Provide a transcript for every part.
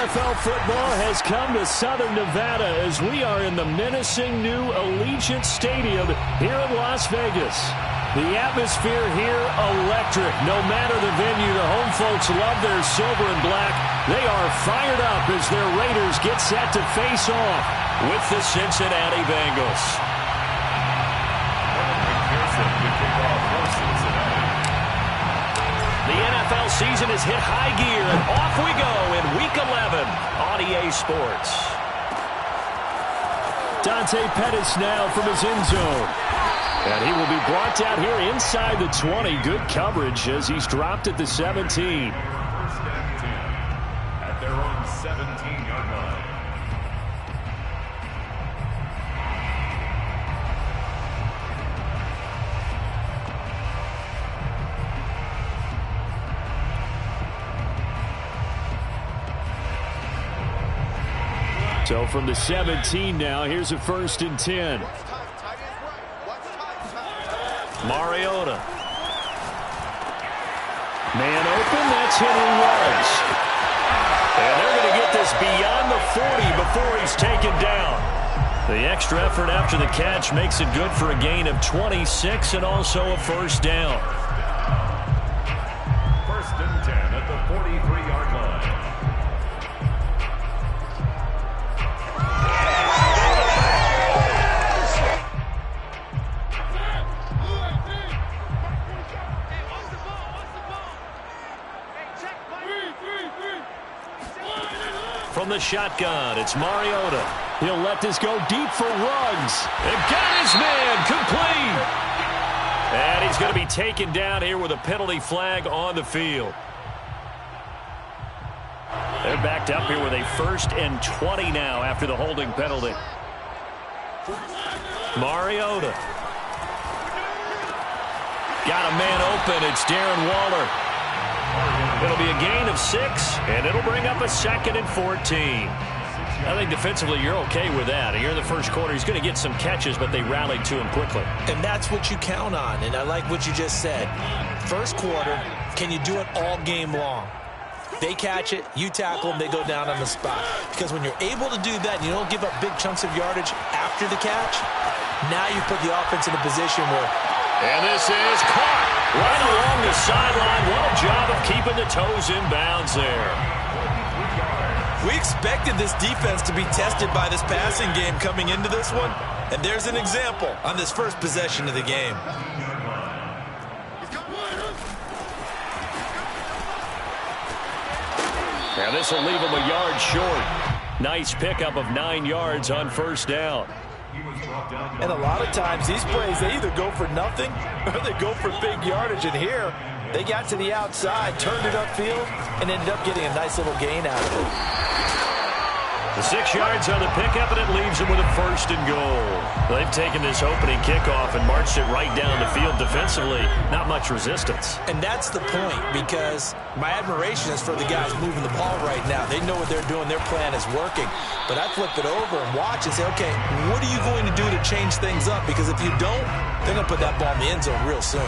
NFL football has come to Southern Nevada as we are in the menacing new Allegiant Stadium here in Las Vegas. The atmosphere here, electric. No matter the venue, the home folks love their silver and black. They are fired up as their Raiders get set to face off with the Cincinnati Bengals. The NFL season has hit high gear, and off we go in Week 11 on EA Sports. Dante Pettis now from his end zone. And he will be brought down here inside the 20. Good coverage as he's dropped at the 17. First and 10 at their own 17-yard line. So from the 17 now, here's a 1st and 10. Mariota. Man open, that's Henry Ruggs. And they're going to get this beyond the 40 before he's taken down. The extra effort after the catch makes it good for a gain of 26 and also a first down. First and 10 at the 43-yard line. From the shotgun, it's Mariota. He'll let this go deep for Ruggs. And got his man complete. And he's going to be taken down here with a penalty flag on the field. They're backed up here with a 1st and 20 now after the holding penalty. Mariota. Got a man open. It's Darren Waller. It'll be a gain of 6, and it'll bring up a 2nd and 14. I think defensively you're okay with that. Here in the first quarter, he's going to get some catches, but they rallied to him quickly. And that's what you count on, and I like what you just said. First quarter, can you do it all game long? They catch it, you tackle them, they go down on the spot. Because when you're able to do that and you don't give up big chunks of yardage after the catch, now you put the offense in a position where... And this is caught right along the sideline. What a job of keeping the toes in bounds there. We expected this defense to be tested by this passing game coming into this one. And there's an example on this first possession of the game. And this will leave him a yard short. Nice pickup of 9 yards on first down. And a lot of times these plays, they either go for nothing or they go for big yardage. And here, they got to the outside, turned it upfield, and ended up getting a nice little gain out of it. The 6 yards on the pickup, and it leaves them with a 1st and goal. They've taken this opening kickoff and marched it right down the field defensively. Not much resistance. And that's the point, because my admiration is for the guys moving the ball right now. They know what they're doing. Their plan is working. But I flip it over and watch and say, okay, what are you going to do to change things up? Because if you don't, they're going to put that ball in the end zone real soon.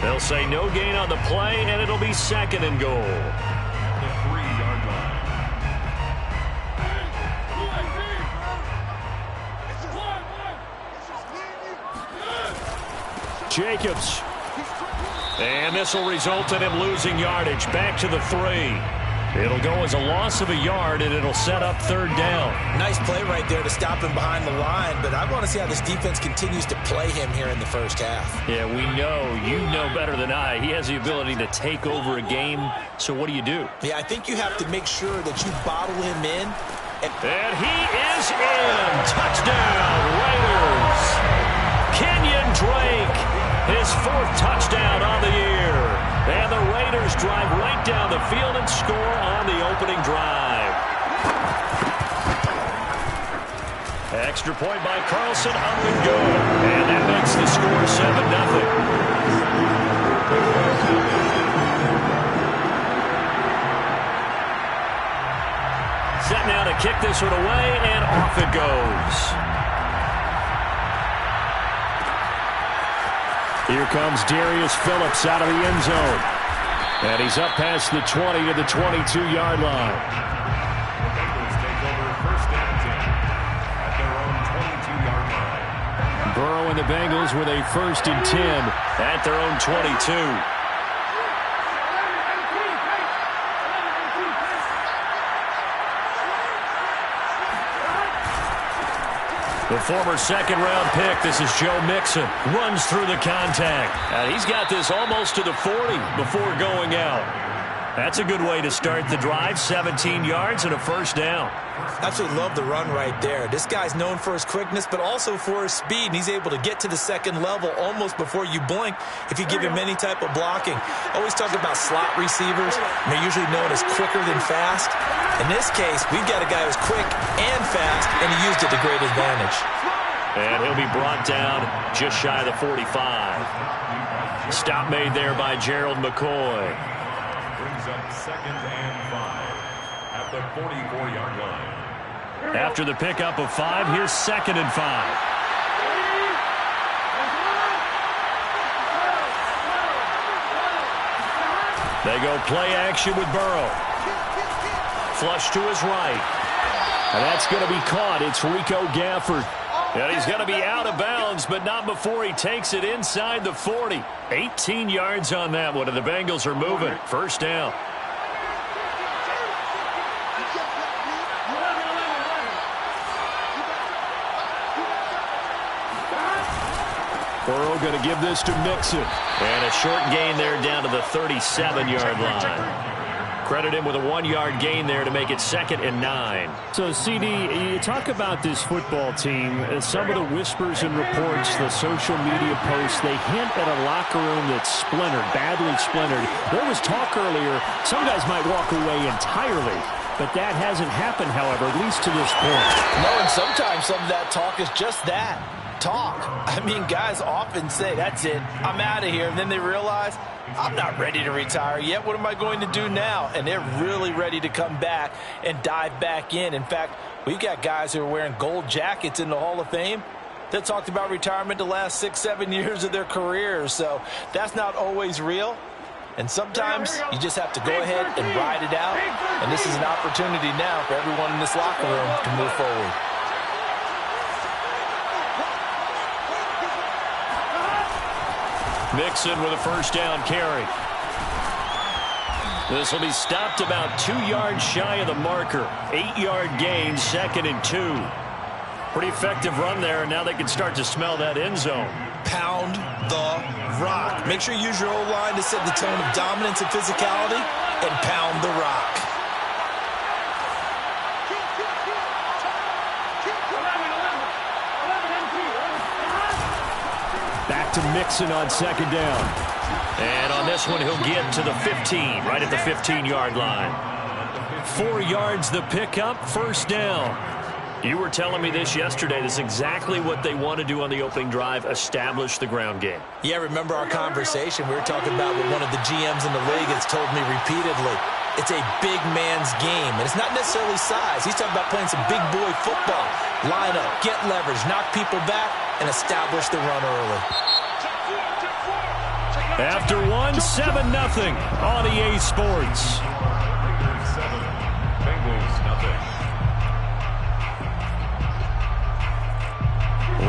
They'll say no gain on the play, and it'll be 2nd and goal. The 3-yard line. Jacobs. And this will result in him losing yardage. Back to the 3. It'll go as a loss of a yard, and it'll set up 3rd down. Nice play right there to stop him behind the line, but I want to see how this defense continues to play him here in the first half. Yeah, we know. You know better than I. He has the ability to take over a game, so what do you do? Yeah, I think you have to make sure that you bottle him in. And he is in. Touchdown, Raiders. Kenyon Drake, his 4th touchdown on the year. And the Raiders drive right down the field and score on the opening drive. Extra point by Carlson, up and good. And that makes the score 7-0. Set now to kick this one away, and off it goes. Here comes Darius Phillips out of the end zone. And he's up past the 20 to the 22-yard line. Burrow and the Bengals with a 1st and 10 at their own 22. The former second-round pick, this is Joe Mixon, runs through the contact. And he's got this almost to the 40 before going out. That's a good way to start the drive, 17 yards and a 1st down. Absolutely love the run right there. This guy's known for his quickness, but also for his speed, and he's able to get to the second level almost before you blink if you give him any type of blocking. Always talk about slot receivers, and they're usually known as quicker than fast. In this case, we've got a guy who's quick and fast, and he used it to great advantage. And he'll be brought down just shy of the 45. Stop made there by Gerald McCoy. Brings up 2nd and 5 at the 44-yard line. After the pickup of 5, here's 2nd and 5. They go play action with Burrow. Flush to his right. And that's going to be caught. It's Rico Gafford. And he's going to be out of bounds, but not before he takes it inside the 40. 18 yards on that one, and the Bengals are moving. 1st down. Burrow going to give this to Mixon. And a short gain there down to the 37-yard line. Credit him with a 1-yard gain there to make it 2nd and 9. So, CD, you talk about this football team. Some of the whispers and reports, the social media posts, they hint at a locker room that's splintered, badly splintered. There was talk earlier, some guys might walk away entirely. But that hasn't happened, however, at least to this point. No, and sometimes some of that talk is just that. Talk. I mean, guys often say, that's it, I'm out of here. And then they realize, I'm not ready to retire yet. What am I going to do now? And they're really ready to come back and dive back in. In fact, we've got guys who are wearing gold jackets in the Hall of Fame that talked about retirement the last 6-7 years of their careers. So that's not always real. And sometimes you just have to go ahead and ride it out. And this is an opportunity now for everyone in this locker room to move forward. Mixon with a 1st down carry. This will be stopped about 2 yards shy of the marker. 8-yard gain, 2nd and 2. Pretty effective run there, and now they can start to smell that end zone. Pound the rock. Make sure you use your O-line to set the tone of dominance and physicality, and pound the rock. Back to Mixon on 2nd down. And on this one, he'll get to the 15, right at the 15-yard line. 4 yards the pickup, 1st down. You were telling me this yesterday. This is exactly what they want to do on the opening drive, establish the ground game. Yeah, remember our conversation. We were talking about what one of the GMs in the league has told me repeatedly. It's a big man's game, and it's not necessarily size. He's talking about playing some big boy football. Line up, get leverage, knock people back, and establish the run early. After 1, 7-0 on EA Sports. Lakers 7, Bengals nothing.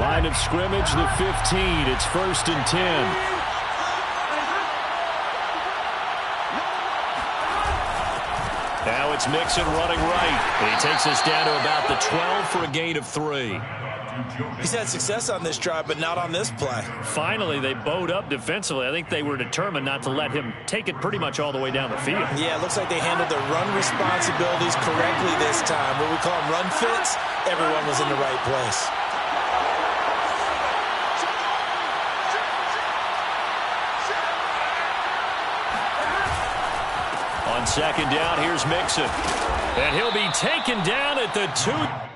Line of scrimmage, the 15. It's 1st and 10. Now it's Mixon running right. And he takes us down to about the 12 for a gain of 3. He's had success on this drive, but not on this play. Finally, they bowed up defensively. I think they were determined not to let him take it pretty much all the way down the field. Yeah, it looks like they handled their run responsibilities correctly this time. What we call them run fits, everyone was in the right place. On 2nd down, here's Mixon. And he'll be taken down at the 2.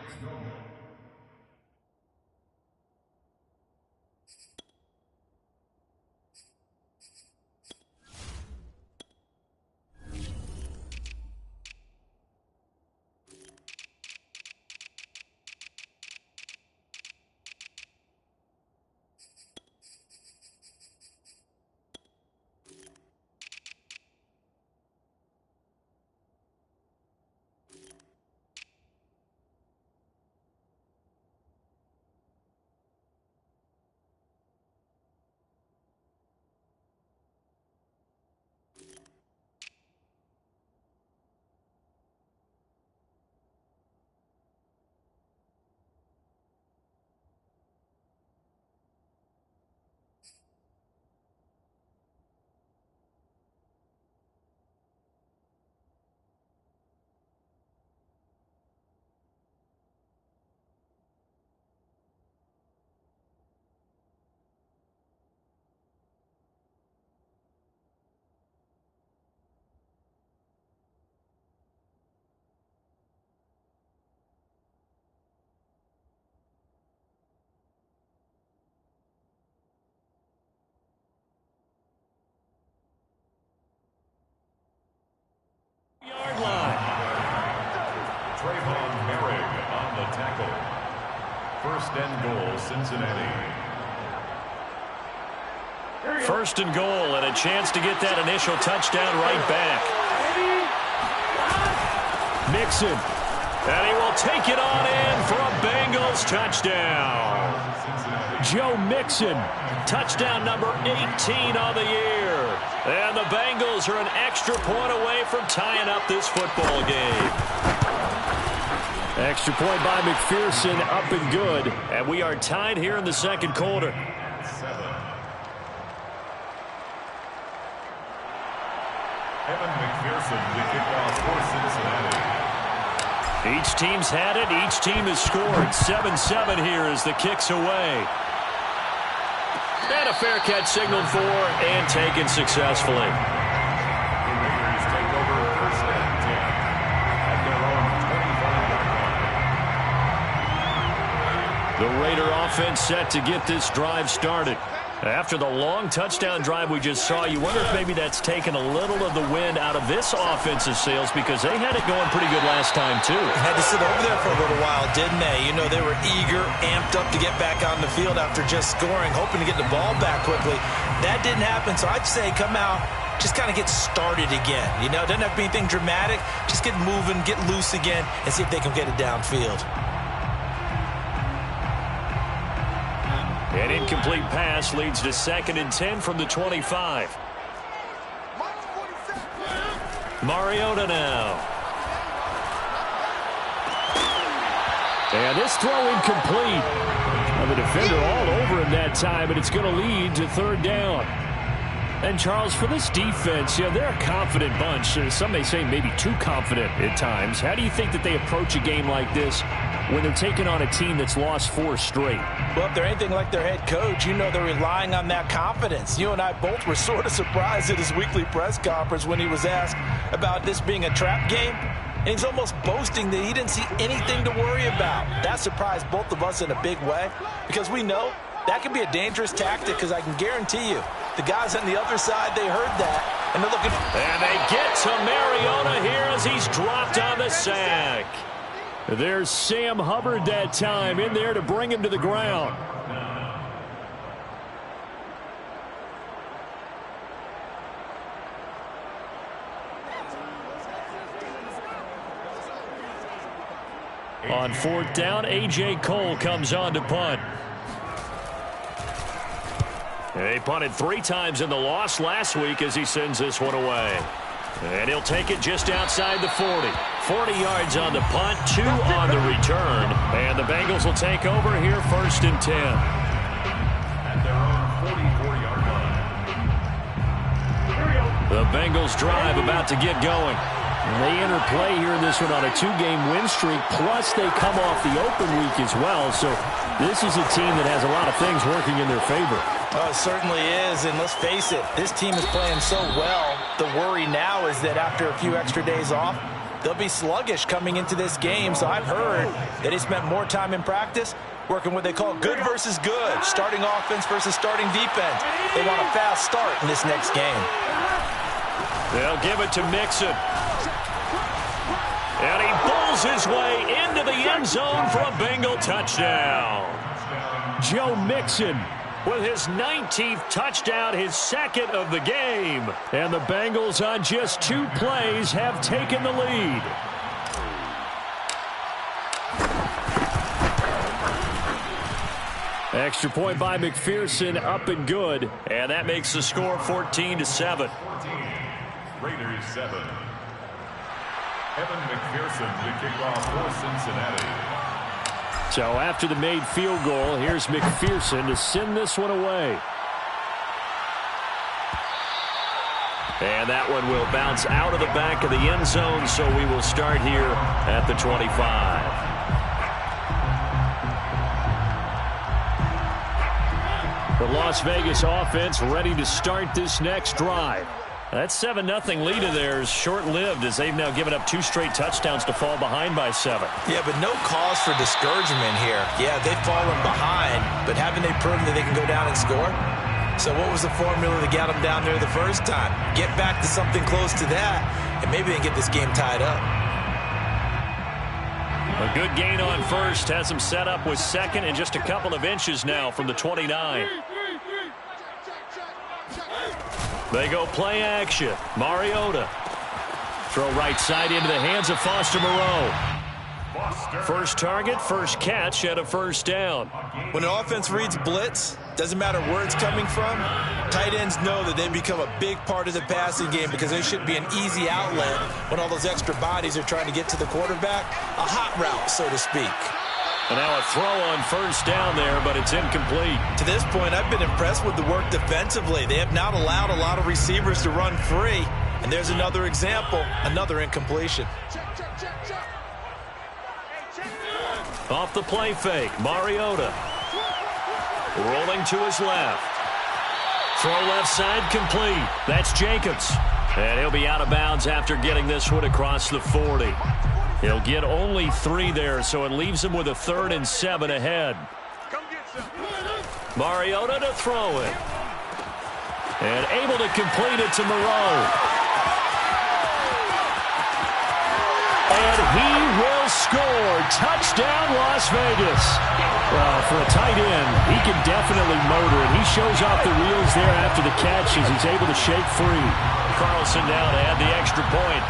First and goal, Cincinnati. First and goal, and a chance to get that initial touchdown right back. Mixon, and he will take it on in for a Bengals touchdown. Joe Mixon, touchdown number 18 on the year. And the Bengals are an extra point away from tying up this football game. Extra point by McPherson, up and good. And we are tied here in the second quarter. Evan McPherson, the kickoff for Cincinnati. Each team's had it. Each team has scored. 7-7 here as the kick's away. And a fair catch signaled for and taken successfully. The Raiders take over first and 10 at their own 25-yard line. The Raider offense set to get this drive started. After the long touchdown drive we just saw, you wonder if maybe that's taken a little of the wind out of this offensive sails, because they had it going pretty good last time, too. Had to sit over there for a little while, didn't they? You know, they were eager, amped up to get back on the field after just scoring, hoping to get the ball back quickly. That didn't happen, so I'd say come out, just kind of get started again. You know, it doesn't have to be anything dramatic. Just get moving, get loose again, and see if they can get it downfield. An incomplete pass leads to 2nd and 10 from the 25. Mariota now. And this throw incomplete. The defender all over him that time, and it's going to lead to 3rd down. And, Charles, for this defense, they're a confident bunch. Some may say maybe too confident at times. How do you think that they approach a game like this when they're taking on a team that's lost 4 straight? Well, if they're anything like their head coach, you know they're relying on that confidence. You and I both were sort of surprised at his weekly press conference when he was asked about this being a trap game. And he's almost boasting that he didn't see anything to worry about. That surprised both of us in a big way, because we know that can be a dangerous tactic, because I can guarantee you the guys on the other side, they heard that, and they're looking. And they get to Mariota here as he's dropped on the sack. There's Sam Hubbard that time in there to bring him to the ground. On 4th down, A.J. Cole comes on to punt. They punted 3 times in the loss last week as he sends this one away. And he'll take it just outside the 40. 40 yards on the punt, 2 on the return. And the Bengals will take over here 1st and 10. At their own 44-yard line. The Bengals drive about to get going. And they enter play here in this one on a 2-game win streak, plus they come off the open week as well. So this is a team that has a lot of things working in their favor. Oh, it certainly is, and let's face it, this team is playing so well. The worry now is that after a few extra days off, they'll be sluggish coming into this game. So I've heard that he spent more time in practice working what they call good versus good, starting offense versus starting defense. They want a fast start in this next game. They'll give it to Mixon. And he bulls his way into the end zone for a Bengal touchdown. Joe Mixon with his 19th touchdown, his 2nd of the game. And the Bengals on just 2 plays have taken the lead. Extra point by McPherson, up and good. And that makes the score 14-7. Raiders 7. Evan McPherson, the kickoff for Cincinnati. So after the made field goal, here's McPherson to send this one away. And that one will bounce out of the back of the end zone, so we will start here at the 25. The Las Vegas offense ready to start this next drive. That 7-0 lead of theirs short-lived as they've now given up 2 straight touchdowns to fall behind by 7. Yeah, but no cause for discouragement here. Yeah, they've fallen behind, but haven't they proven that they can go down and score? So what was the formula that got them down there the first time? Get back to something close to that, and maybe they can get this game tied up. A good gain on first. Has him set up with second and just a couple of inches now from the 29. They go play action. Mariota. Throw right side into the hands of Foster Moreau. First target, first catch at a first down. When an offense reads blitz, doesn't matter where it's coming from, tight ends know that they become a big part of the passing game because there should be an easy outlet when all those extra bodies are trying to get to the quarterback. A hot route, so to speak. And now a throw on first down there, but it's incomplete. To this point, I've been impressed with the work defensively. They have not allowed a lot of receivers to run free. And there's another example, another incompletion. Off the play fake, Mariota. Rolling to his left. Throw left side complete. That's Jacobs. And he'll be out of bounds after getting this one across the 40. He'll get only 3 there, so it leaves him with a 3rd and 7 ahead. Mariota to throw it. And able to complete it to Moreau. And he will score. Touchdown, Las Vegas. Well, for a tight end, he can definitely motor it. He shows off the wheels there after the catch as he's able to shake free. Carlson now to add the extra point.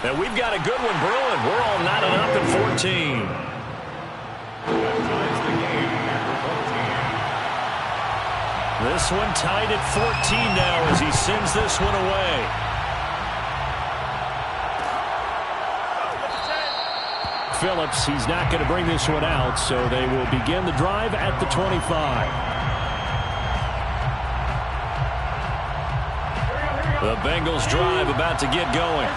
And we've got a good one brewing. We're all knotted up at 14. This one tied at 14 now as he sends this one away. Phillips, he's not going to bring this one out, so they will begin the drive at the 25. The Bengals drive about to get going.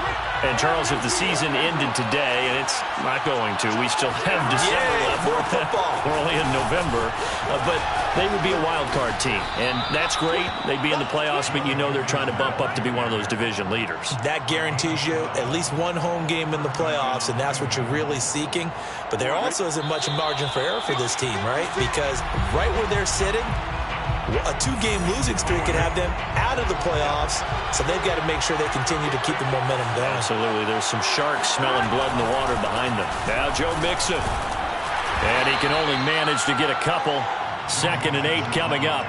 And, Charles, if the season ended today, and it's not going to, we still have December left. More football. We're only in November. But they would be a wild card team. And that's great. They'd be in the playoffs, but you know they're trying to bump up to be one of those division leaders. That guarantees you at least one home game in the playoffs, and that's what you're really seeking. But there also isn't much margin for error for this team, right? Because right where they're sitting, a 2-game losing streak could have them out of the playoffs, so they've got to make sure they continue to keep the momentum going. Absolutely. There's some sharks smelling blood in the water behind them. Now Joe Mixon. And he can only manage to get a couple. 2nd and 8 coming up.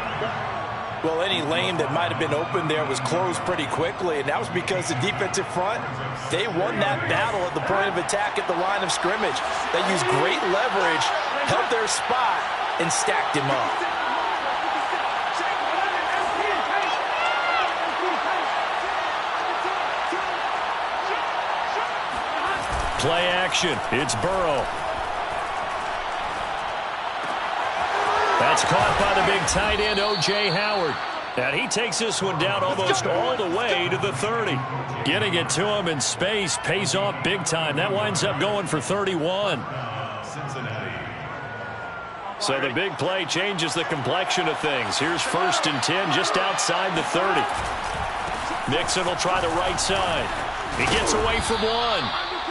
Well, any lane that might have been open there was closed pretty quickly, and that was because the defensive front, they won that battle at the point of attack at the line of scrimmage. They used great leverage, held their spot, and stacked him up. Play action. It's Burrow. That's caught by the big tight end, O.J. Howard. And he takes this one down almost all the way to the 30. Getting it to him in space pays off big time. That winds up going for 31. So the big play changes the complexion of things. Here's 1st and 10 just outside the 30. Mixon will try the right side. He gets away from one.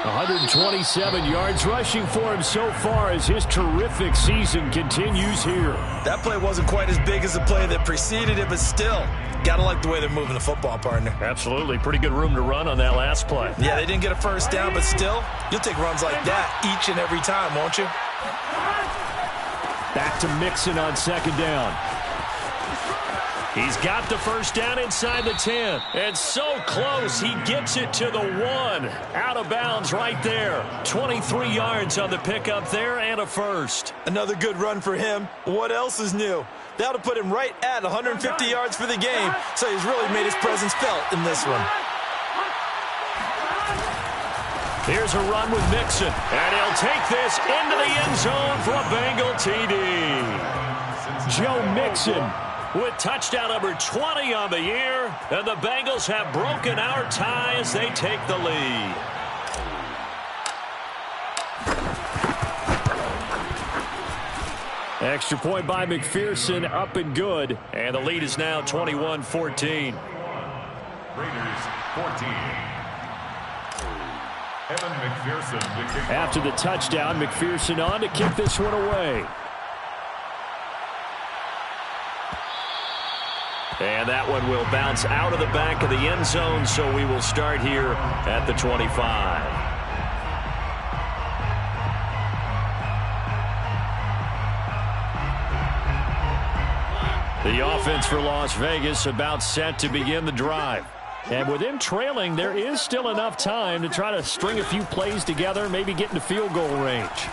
127 yards rushing for him so far as his terrific season continues here. That play wasn't quite as big as the play that preceded it, but still, got to like the way they're moving the football, partner. Absolutely. Pretty good room to run on that last play. Yeah, they didn't get a first down, but still, you'll take runs like that each and every time, won't you? Back to Mixon on 2nd down. He's got the first down inside the 10. And so close, he gets it to the 1. Out of bounds right there. 23 yards on the pickup there and a first. Another good run for him. What else is new? That'll put him right at 150 yards for the game. So he's really made his presence felt in this one. Here's a run with Mixon. And he'll take this into the end zone for a Bengal TD. Joe Mixon with touchdown number 20 on the year. And the Bengals have broken our tie as they take the lead. Extra point by McPherson, up and good. And the lead is now 21-14. Raiders 14. Evan McPherson to kick After the touchdown, McPherson on to kick this one away. And that one will bounce out of the back of the end zone, so we will start here at the 25. The offense for Las Vegas about set to begin the drive. And with him trailing, there is still enough time to try to string a few plays together, maybe get into field goal range.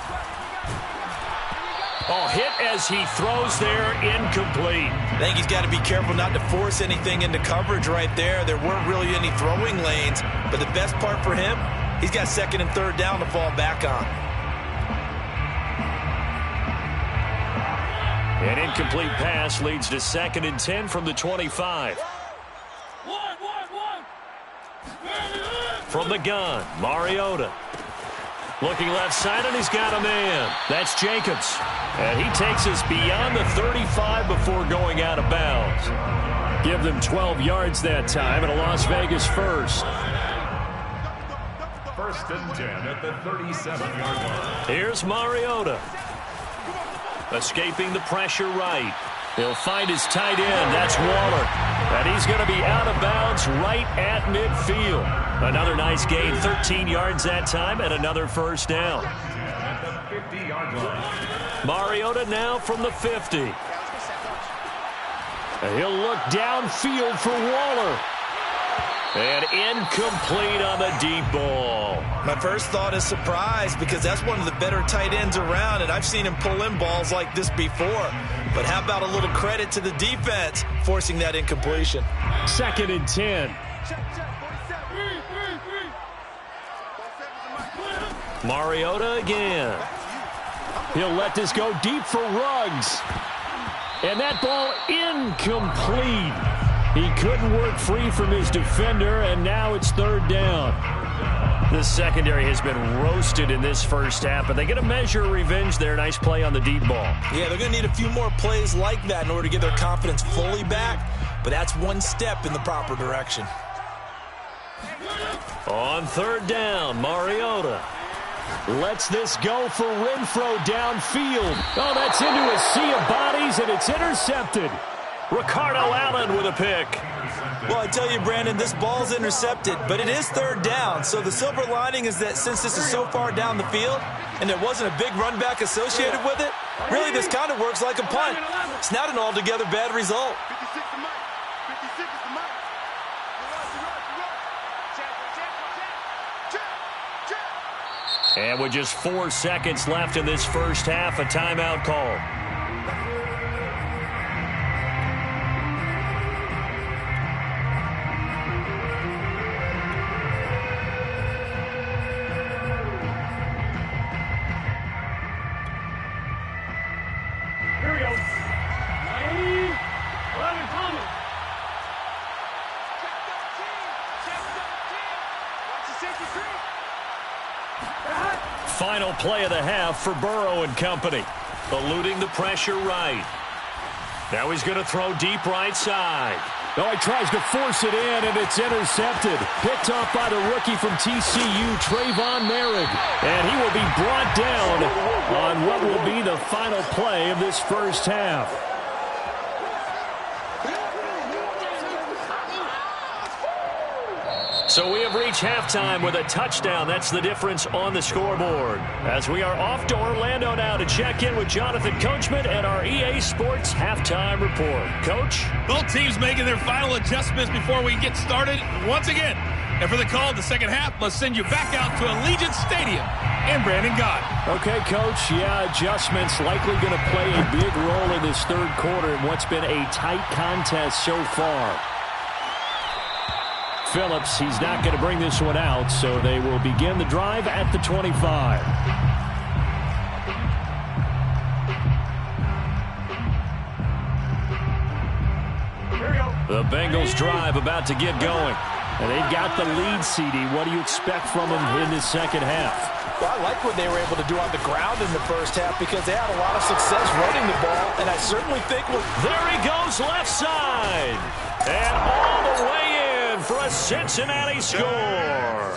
Oh, hit as he throws there, incomplete. I think he's got to be careful not to force anything into coverage right there. There weren't really any throwing lanes, but the best part for him, he's got second and third down to fall back on. An incomplete pass leads to 2nd and 10 from the 25. From the gun, Mariota. Looking left side, and he's got a man. That's Jacobs. And he takes us beyond the 35 before going out of bounds. Give them 12 yards that time, and a Las Vegas first. 1st and 10 at the 37-yard line. Here's Mariota. Escaping the pressure right. He'll find his tight end. That's Waller. And he's going to be out of bounds right at midfield. Another nice gain, 13 yards that time, and another first down. At the 50-yard line. Mariota now from the 50. And he'll look downfield for Waller. And incomplete on the deep ball. My first thought is surprise, because that's one of the better tight ends around, and I've seen him pull in balls like this before. But how about a little credit to the defense forcing that incompletion? 2nd and 10. Mariota again. He'll let this go deep for Ruggs. And that ball incomplete. He couldn't work free from his defender, and now it's 3rd down. The secondary has been roasted in this first half, but they get a measure of revenge there. Nice play on the deep ball. Yeah, they're going to need a few more plays like that in order to get their confidence fully back, but that's one step in the proper direction. On 3rd down, Mariota lets this go for Renfro downfield. Oh, that's into a sea of bodies, and it's intercepted. Ricardo Allen with a pick. Well, I tell you, Brandon, this ball's intercepted, but it is 3rd down. So the silver lining is that since this is so far down the field and there wasn't a big run back associated with it, really this kind of works like a punt. It's not an altogether bad result. And with just 4 seconds left in this first half, a timeout call. Final play of the half for Burrow and company. Eluding the pressure right. Now he's going to throw deep right side. Oh, he tries to force it in, and it's intercepted. Picked off by the rookie from TCU, Trayvon Merrick. And he will be brought down on what will be the final play of this first half. So we have reached halftime with a touchdown. That's the difference on the scoreboard. As we are off to Orlando now to check in with Jonathan Coachman and our EA Sports Halftime Report. Coach? Both teams making their final adjustments before we get started once again. And for the call of the second half, let's send you back out to Allegiant Stadium and Brandon Gott. Okay, Coach. Yeah, adjustments likely going to play a big role in this third quarter in what's been a tight contest so far. Phillips, he's not going to bring this one out, so they will begin the drive at the 25. The Bengals drive about to get going. And they've got the lead, CD. What do you expect from them in this second half? Well, I like what they were able to do on the ground in the first half because they had a lot of success running the ball, and I certainly think there he goes left side. And all the way in for a Cincinnati score.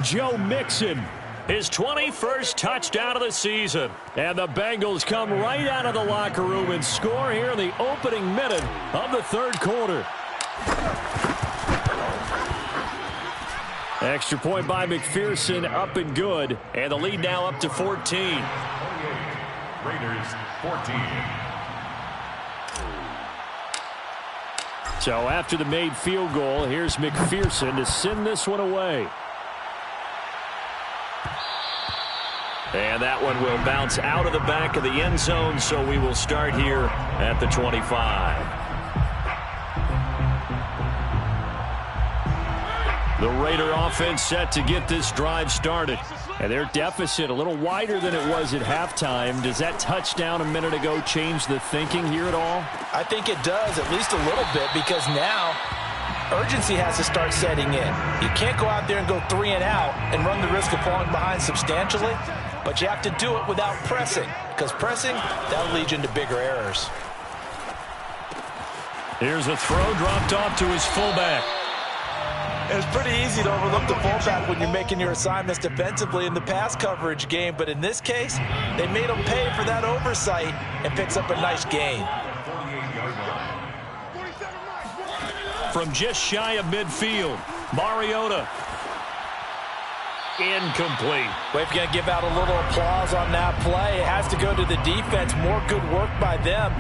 Joe Mixon his 21st touchdown of the season. And the Bengals come right out of the locker room and score here in the opening minute of the third quarter. Extra point by McPherson, up and good. And the lead now up to 14. Raiders 14. So after the made field goal, here's McPherson to send this one away. And that one will bounce out of the back of the end zone, so we will start here at the 25. The Raider offense set to get this drive started. And their deficit a little wider than it was at halftime. Does that touchdown a minute ago change the thinking here at all? I think it does, at least a little bit, because now urgency has to start setting in. You can't go out there and go 3 and out and run the risk of falling behind substantially, but you have to do it without pressing, because pressing, that'll lead you into bigger errors. Here's a throw dropped off to his fullback. It's pretty easy to overlook the fullback when you're making your assignments defensively in the pass coverage game, but in this case, they made him pay for that oversight and picks up a nice gain. From just shy of midfield, Mariota. Incomplete. Well, if you're going to give out a little applause on that play, it has to go to the defense. More good work by them.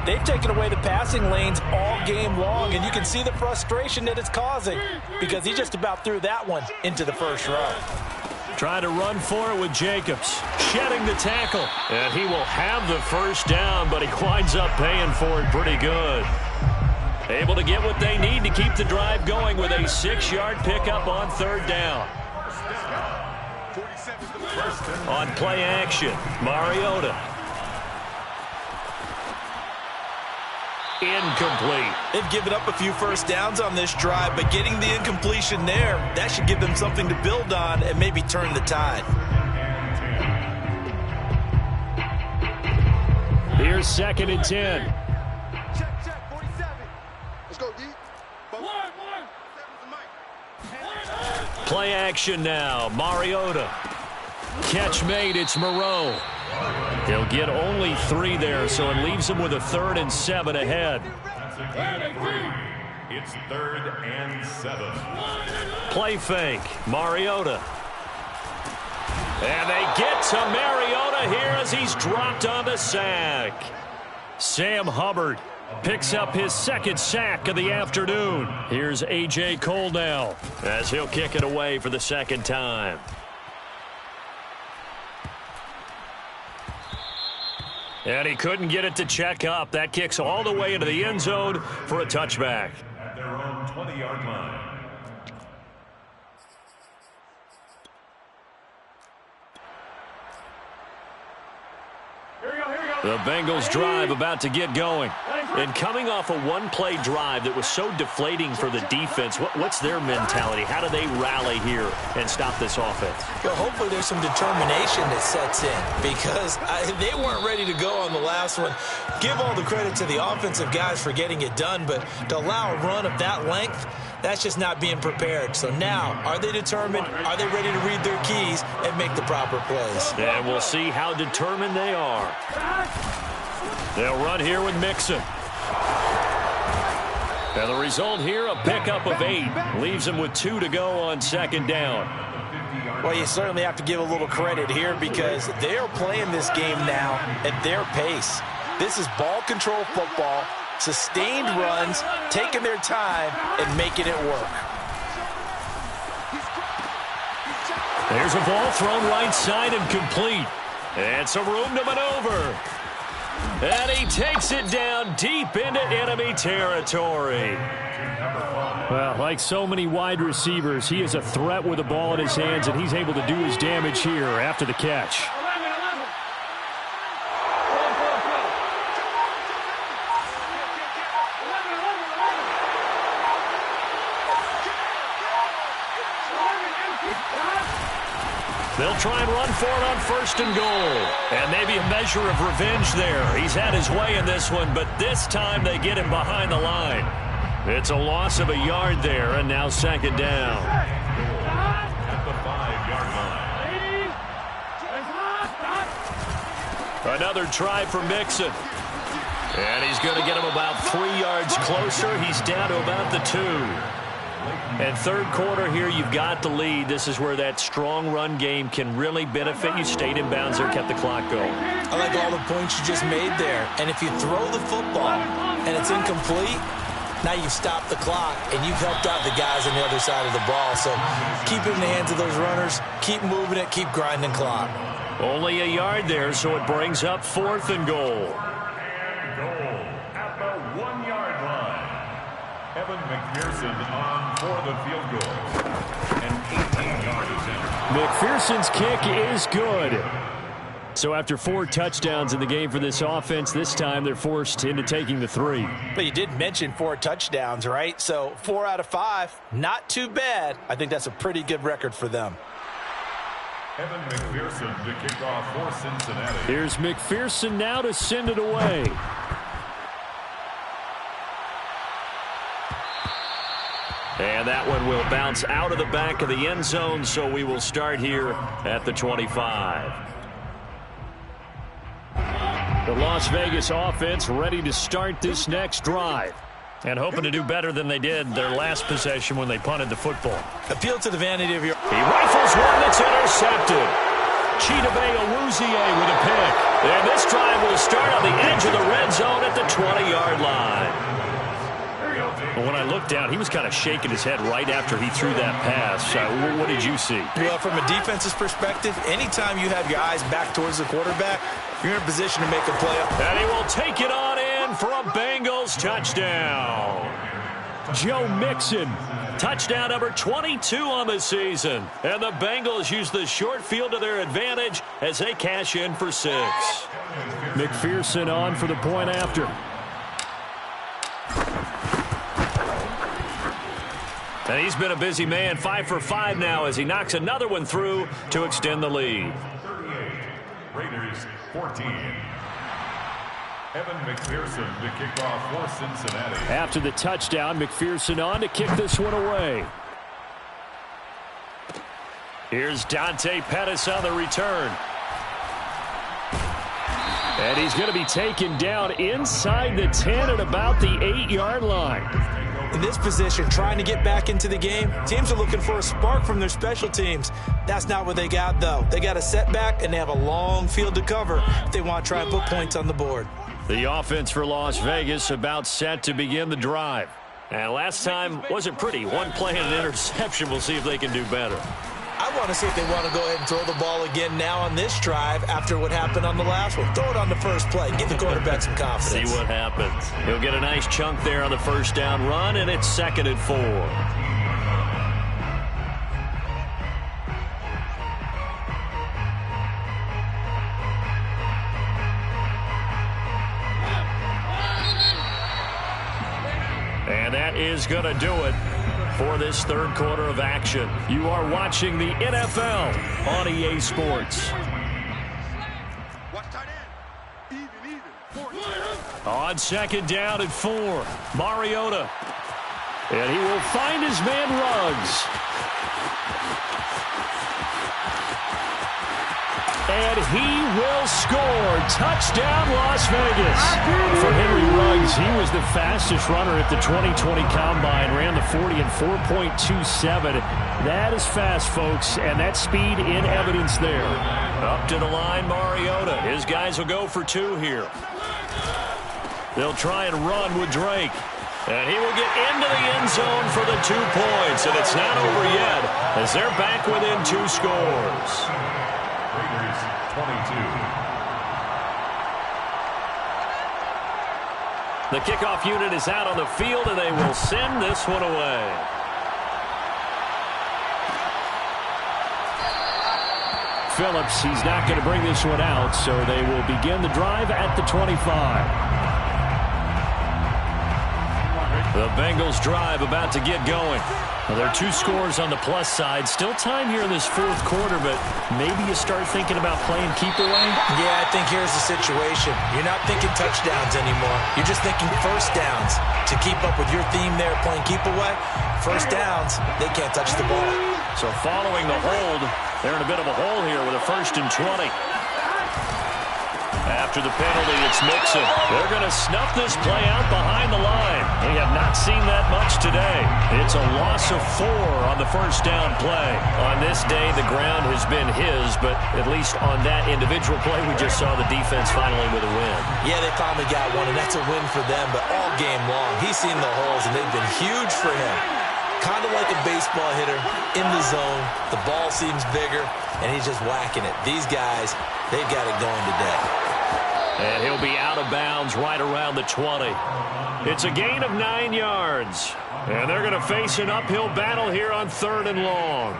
They've taken away the passing lanes all game long, and you can see the frustration that it's causing because he just about threw that one into the first row. Trying to run for it with Jacobs. Shedding the tackle. And he will have the first down, but he winds up paying for it pretty good. Able to get what they need to keep the drive going with a 6-yard pickup on third down. On play action, Mariota. Incomplete. They've given up a few first downs on this drive, but getting the incompletion there, that should give them something to build on and maybe turn the tide. Here's 2nd and 10. Check, 47. Let's go, D. Play action now, Mariota. Catch made, it's Moreau. He'll get only 3 there, so it leaves him with a 3rd and 7 ahead. It's 3rd and 7. Play fake, Mariota. And they get to Mariota here as he's dropped on the sack. Sam Hubbard picks up his 2nd sack of the afternoon. Here's A.J. Cole now as he'll kick it away for the 2nd time. And he couldn't get it to check up. That kicks all the way into the end zone for a touchback. At their own 20-yard line. The Bengals drive about to get going. And coming off a one-play drive that was so deflating for the defense, what's their mentality? How do they rally here and stop this offense? Well, hopefully there's some determination that sets in because they weren't ready to go on the last one. Give all the credit to the offensive guys for getting it done, but to allow a run of that length, that's just not being prepared. So now, are they determined? Are they ready to read their keys and make the proper plays? And we'll see how determined they are. They'll run here with Mixon. And the result here, a pickup of 8. Leaves them with 2 to go on 2nd down. Well, you certainly have to give a little credit here because they are playing this game now at their pace. This is ball control football, sustained runs, taking their time, and making it work. There's a ball thrown right side and complete. And some room to maneuver. And he takes it down deep into enemy territory. Well, like so many wide receivers, he is a threat with the ball in his hands, and he's able to do his damage here after the catch. They'll try and run for it on 1st and goal. And maybe a measure of revenge there. He's had his way in this one, but this time they get him behind the line. It's a loss of a yard there, and now 2nd down. At the 5-yard line. Another try for Mixon. And he's going to get him about 3 yards closer. He's down to about the 2. And third quarter here, you've got the lead. This is where that strong run game can really benefit you. Stayed in bounds there, kept the clock going. I like all the points you just made there. And if you throw the football and it's incomplete, now you've stopped the clock and you've helped out the guys on the other side of the ball. So keep it in the hands of those runners. Keep moving it. Keep grinding clock. Only a yard there, so it brings up 4th and goal. At the 1-yard line. Evan McPherson on for the field goal. And 18-yard attempt. McPherson's kick is good. So after 4 touchdowns in the game for this offense, this time they're forced into taking the 3. But you did mention 4 touchdowns, right? So 4 out of 5, not too bad. I think that's a pretty good record for them. Evan McPherson to kick off for Cincinnati. Here's McPherson now to send it away. And that one will bounce out of the back of the end zone, so we will start here at the 25. The Las Vegas offense ready to start this next drive. And hoping to do better than they did their last possession when they punted the football. Appeal to the vanity of your... He rifles one that's intercepted. Chidobe Awuzie with a pick. And this drive will start on the edge of the red zone at the 20-yard line. But when I looked down, he was kind of shaking his head right after he threw that pass. What did you see? Well, from a defense's perspective, anytime you have your eyes back towards the quarterback, you're in a position to make a play. And he will take it on in for a Bengals touchdown. Joe Mixon, touchdown number 22 on the season. And the Bengals use the short field to their advantage as they cash in for 6. McPherson on for the point after. And he's been a busy man, 5 for 5 now as he knocks another one through to extend the lead. 38, Raiders 14. Evan McPherson to kick off for Cincinnati. After the touchdown, McPherson on to kick this one away. Here's Dante Pettis on the return. And he's going to be taken down inside the 10 at about the 8-yard line. In this position, trying to get back into the game, teams are looking for a spark from their special teams. That's not what they got, though. They got a setback, and they have a long field to cover if they want to try and put points on the board. The offense for Las Vegas about set to begin the drive. And last time wasn't pretty. One play and an interception. We'll see if they can do better. I want to see if they want to go ahead and throw the ball again now on this drive after what happened on the last one. Throw it on the first play. Give the quarterback some confidence. See what happens. He'll get a nice chunk there on the first down run, and it's 2nd and 4. And that is going to do it for this third quarter of action. You are watching the NFL on EA Sports. On 2nd down and 4, Mariota. And he will find his man Ruggs. And he will score. Touchdown, Las Vegas. For Henry Ruggs, he was the fastest runner at the 2020 Combine. Ran the 40 in 4.27. That is fast, folks, and that speed in evidence there. Up to the line, Mariota. His guys will go for 2 here. They'll try and run with Drake. And he will get into the end zone for the 2 points. And it's not over yet as they're back within 2 scores. Raiders 22. The kickoff unit is out on the field, and they will send this one away. Phillips, he's not going to bring this one out, so they will begin the drive at the 25. The Bengals drive about to get going. Well, there are 2 scores on the plus side. Still time here in this 4th quarter, but maybe you start thinking about playing keep away? Yeah, I think here's the situation. You're not thinking touchdowns anymore. You're just thinking first downs. To keep up with your theme there, playing keep away, first downs, they can't touch the ball. So following the hold, they're in a bit of a hole here with a 1st and 20. After the penalty, it's Mixon. They're going to snuff this play out behind the line. We have not seen that much today. It's a loss of 4 on the first down play. On this day, the ground has been his, but at least on that individual play, we just saw the defense finally with a win. Yeah, they finally got one, and that's a win for them, but all game long, he's seen the holes, and they've been huge for him. Kind of like a baseball hitter in the zone. The ball seems bigger, and he's just whacking it. These guys, they've got it going today. And he'll be out of bounds right around the 20. It's a gain of 9 yards. And they're going to face an uphill battle here on 3rd and long.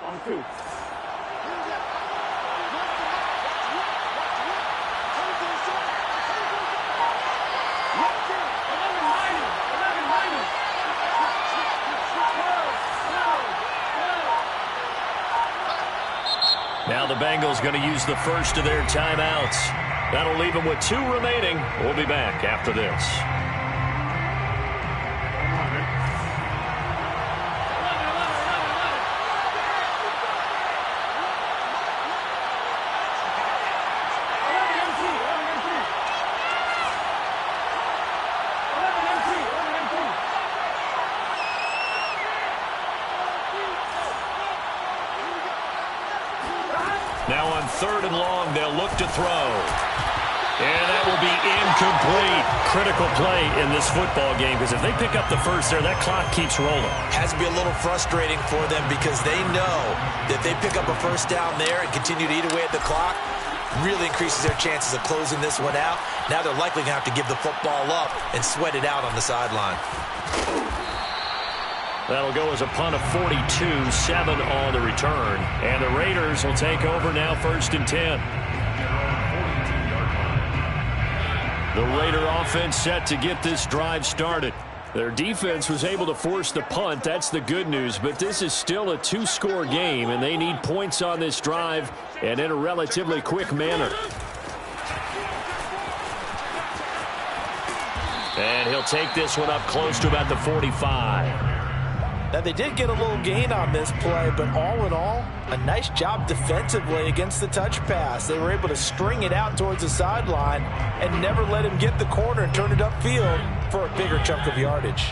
On 2. Now the Bengals going to use the first of their timeouts. That'll leave them with 2 remaining. We'll be back after this. Now on 3rd and long, they'll look to throw. And that will be incomplete. Critical play in this football game, because if they pick up the first there, that clock keeps rolling. Has to be a little frustrating for them because they know that if they pick up a first down there and continue to eat away at the clock, really increases their chances of closing this one out. Now they're likely going to have to give the football up and sweat it out on the sideline. That'll go as a punt of 42, 7 on the return. And the Raiders will take over now 1st and 10. The Raider offense set to get this drive started. Their defense was able to force the punt. That's the good news. But this is still a 2-score game, and they need points on this drive and in a relatively quick manner. And he'll take this one up close to about the 45. Now, they did get a little gain on this play, but all in all, a nice job defensively against the touch pass. They were able to string it out towards the sideline and never let him get the corner and turn it upfield for a bigger chunk of yardage.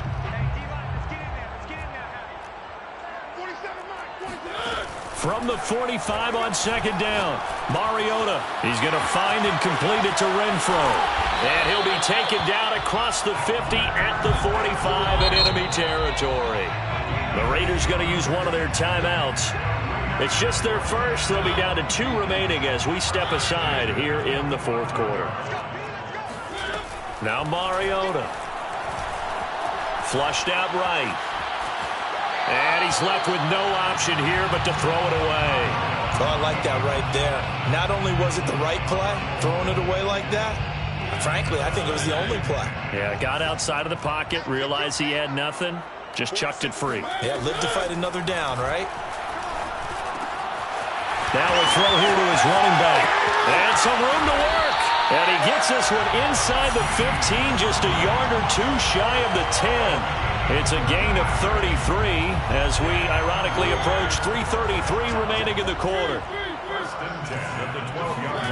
From the 45 on 2nd down, Mariota. He's going to find and complete it to Renfro. And he'll be taken down across the 50 at the 45 in enemy territory. The Raiders going to use one of their timeouts. It's just their first. They'll be down to 2 remaining as we step aside here in the 4th quarter. Now Mariota. Flushed out right. And he's left with no option here but to throw it away. Oh, I like that right there. Not only was it the right play, throwing it away like that, frankly, I think it was the only play. Yeah, got outside of the pocket, realized he had nothing, just chucked it free. Yeah, live to fight another down, right? Now a throw here to his running back. And some room to work. And he gets this one inside the 15, just a yard or 2 shy of the 10. It's a gain of 33 as we ironically approach 3:33 remaining in the quarter. 1st and 10 at the 12-yard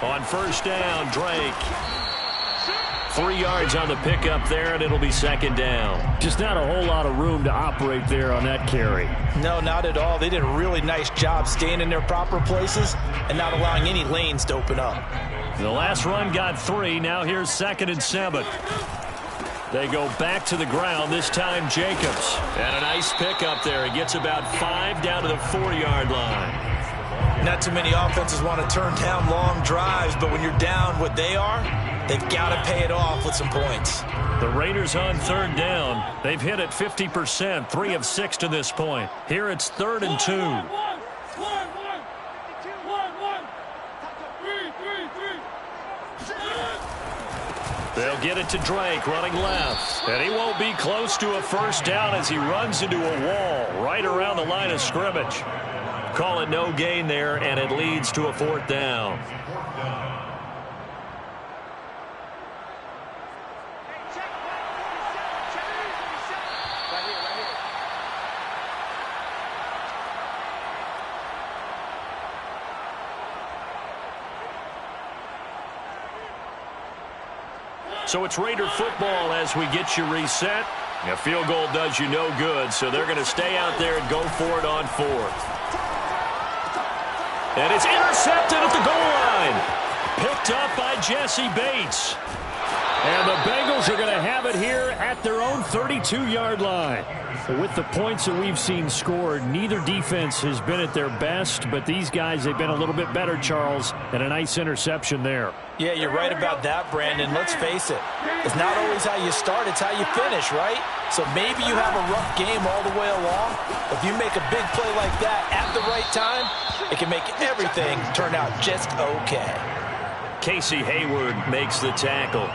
line. On 1st down, Drake. 3 yards on the pickup there, and it'll be 2nd down. Just not a whole lot of room to operate there on that carry. No, not at all. They did a really nice job staying in their proper places and not allowing any lanes to open up. The last run got 3. Now here's 2nd and 7. They go back to the ground, this time Jacobs. And a nice pickup there. He gets about 5 down to the 4-yard line. Not too many offenses want to turn down long drives, but when you're down what they are, they've got to pay it off with some points. The Raiders on 3rd down. They've hit it 50%, 3 of 6 to this point. Here it's 3rd and 2. They'll get it to Drake, running left. And he won't be close to a first down as he runs into a wall right around the line of scrimmage. Call it no gain there, and it leads to a 4th down. So it's Raider football as we get you reset. A field goal does you no good, so they're going to stay out there and go for it on 4th. And it's intercepted at the goal line. Picked up by Jesse Bates. And the Bengals are going to have it here at their own 32-yard line. With the points that we've seen scored, neither defense has been at their best, but these guys, they've been a little bit better, Charles, and a nice interception there. Yeah, you're right about that, Brandon. Let's face it. It's not always how you start, it's how you finish, right? So maybe you have a rough game all the way along. If you make a big play like that at the right time, it can make everything turn out just okay. Casey Hayward makes the tackle.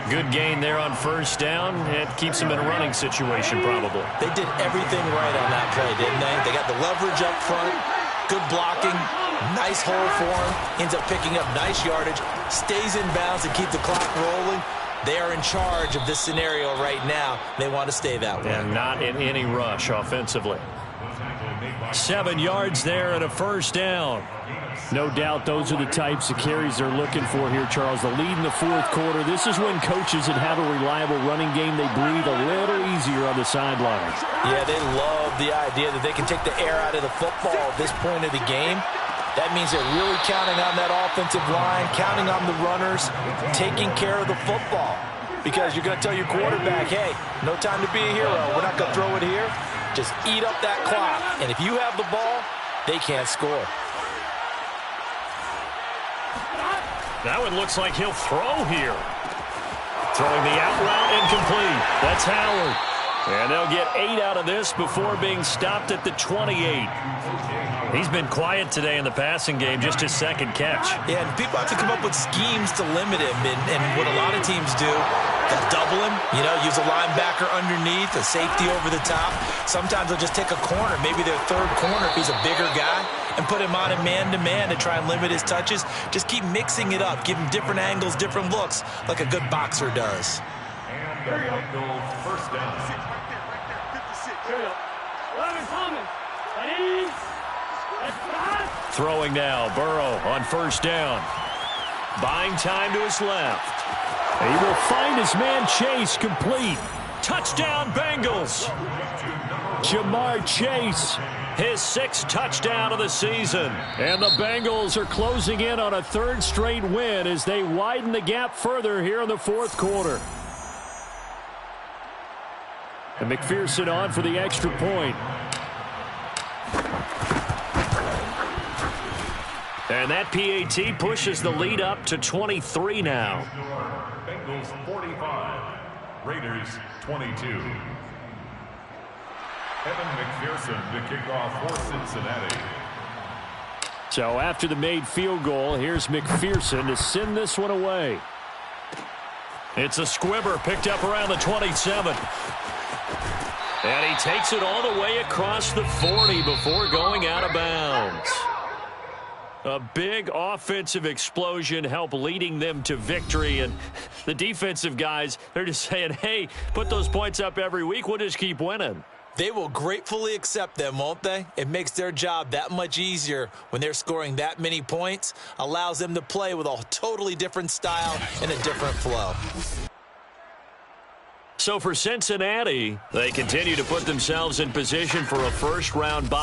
Good gain there on 1st down. It keeps them in a running situation, probably. They did everything right on that play, didn't they? They got the leverage up front, good blocking, nice hole for him, ends up picking up nice yardage, stays in bounds and keep the clock rolling. They are in charge of this scenario right now. They want to stay that way. And not in any rush offensively. 7 yards there and a 1st down. No doubt those are the types of carries they're looking for here, Charles. The lead in the 4th quarter. This is when coaches that have a reliable running game, they breathe a little easier on the sidelines. Yeah, they love the idea that they can take the air out of the football at this point of the game. That means they're really counting on that offensive line, counting on the runners, taking care of the football. Because you're going to tell your quarterback, hey, no time to be a hero. We're not going to throw it here. Just eat up that clock. And if you have the ball, they can't score. Now it looks like he'll throw here. Throwing the out route incomplete. That's Howard. And they'll get 8 out of this before being stopped at the 28. He's been quiet today in the passing game, just his 2nd catch. Yeah, and people have to come up with schemes to limit him. And what a lot of teams do, they'll double him, use a linebacker underneath, a safety over the top. Sometimes they'll just take a corner, maybe their 3rd corner if he's a bigger guy, and put him on a man-to-man to try and limit his touches. Just keep mixing it up, give him different angles, different looks, like a good boxer does. And the Bengals 1st down. Throwing now, Burrow on 1st down. Buying time to his left. He will find his man Chase complete. Touchdown Bengals. Jamar Chase, his 6th touchdown of the season. And the Bengals are closing in on a 3rd straight win as they widen the gap further here in the 4th quarter. And McPherson on for the extra point. And that PAT pushes the lead up to 23 now. Bengals 45, Raiders 22. Evan McPherson to kick off for Cincinnati. So after the made field goal, here's McPherson to send this one away. It's a squibber picked up around the 27. And he takes it all the way across the 40 before going out of bounds. A big offensive explosion helped leading them to victory. And the defensive guys, they're just saying, hey, put those points up every week. We'll just keep winning. They will gratefully accept them, won't they? It makes their job that much easier when they're scoring that many points. Allows them to play with a totally different style and a different flow. So for Cincinnati, they continue to put themselves in position for a 1st-round bye.